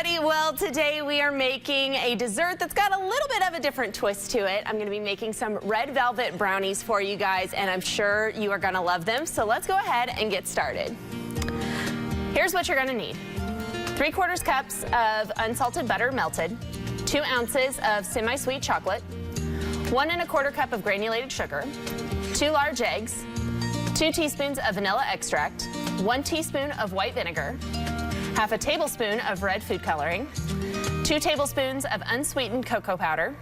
everybody. Well, today we are making a dessert that's got a little bit of a different twist to it. I'm going to be making some red velvet brownies for you guys, and I'm sure you are going to love them. So let's go ahead and get started. Here's what you're going to need. 3/4 cups of unsalted butter melted, 2 ounces of semi-sweet chocolate, 1 1/4 cup of granulated sugar, 2 large eggs, 2 teaspoons of vanilla extract, 1 teaspoon of white vinegar, 1/2 tablespoon of red food coloring, 2 tablespoons of unsweetened cocoa powder,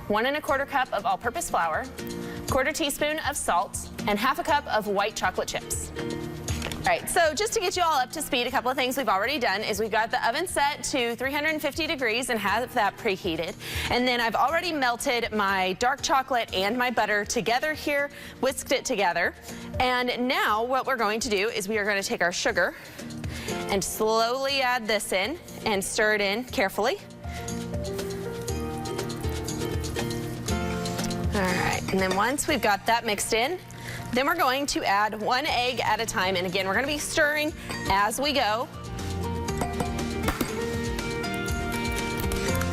1 1/4 cup of all-purpose flour, 1/4 teaspoon of salt, and 1/2 cup of white chocolate chips. All right, so just to get you all up to speed, a couple of things we've already done is we've got the oven set to 350 degrees and have that preheated. And then I've already melted my dark chocolate and my butter together here, whisked it together. And now what we're going to do is we are going to take our sugar and slowly add this in and stir it in carefully. All right, and then once we've got that mixed in, then we're going to add 1 egg at a time. And again, we're going to be stirring as we go.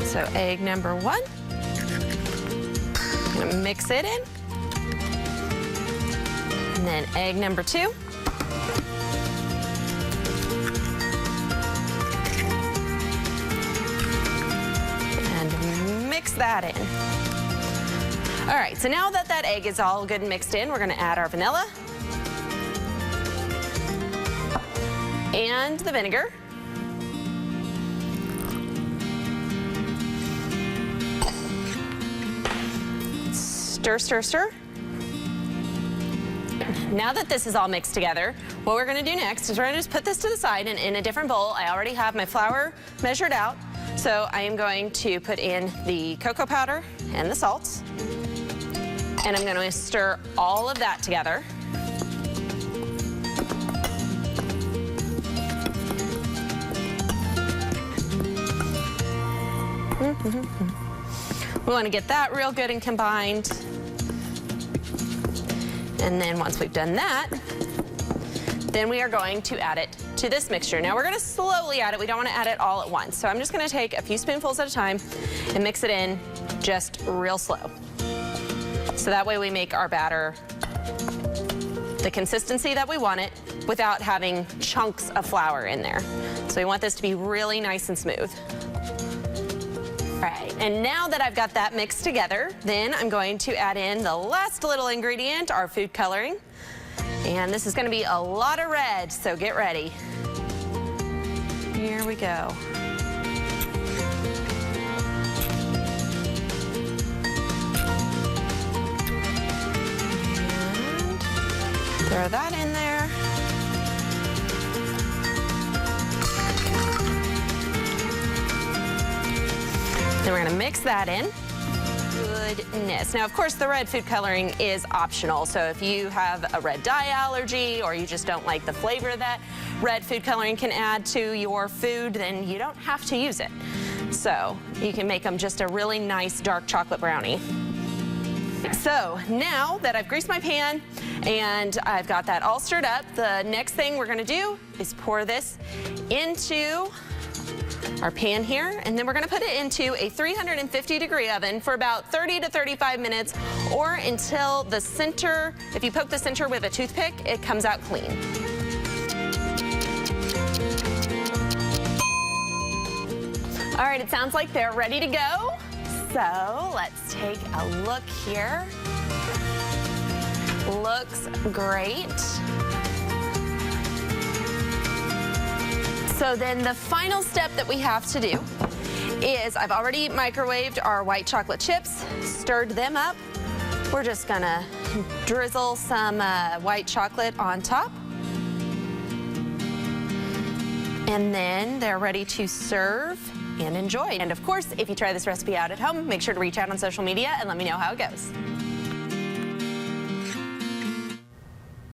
So egg number 1. I'm going to mix it in. And then egg number 2. And mix that in. All right, so now that that egg is all good and mixed in, we're going to add our vanilla and the vinegar. Stir, stir, stir. Now that this is all mixed together, what we're going to do next is we're going to just put this to the side and in a different bowl. I already have my flour measured out, so I am going to put in the cocoa powder and the salt. And I'm going to stir all of that together. We want to get that real good and combined. And then once we've done that, then we are going to add it to this mixture. Now we're going to slowly add it. We don't want to add it all at once. So I'm just going to take a few spoonfuls at a time and mix it in just real slow. So that way we make our batter the consistency that we want it without having chunks of flour in there. So we want this to be really nice and smooth. All right, and now that I've got that mixed together, then I'm going to add in the last little ingredient, our food coloring. And this is going to be a lot of red, so get ready. Here we go. Throw that in there. Then we're going to mix that in. Goodness. Now, of course, the red food coloring is optional. So if you have a red dye allergy or you just don't like the flavor that red food coloring can add to your food, then you don't have to use it. So you can make them just a really nice dark chocolate brownie. So now that I've greased my pan and I've got that all stirred up, the next thing we're going to do is pour this into our pan here, and then we're going to put it into a 350-degree oven for about 30 to 35 minutes or until the center, if you poke the center with a toothpick, it comes out clean. All right, it sounds like they're ready to go. So let's take a look here. Looks great. So then the final step that we have to do is I've already microwaved our white chocolate chips, stirred them up. We're just gonna drizzle some white chocolate on top. And then they're ready to serve and enjoy. And of course, if you try this recipe out at home, make sure to reach out on social media and let me know how it goes.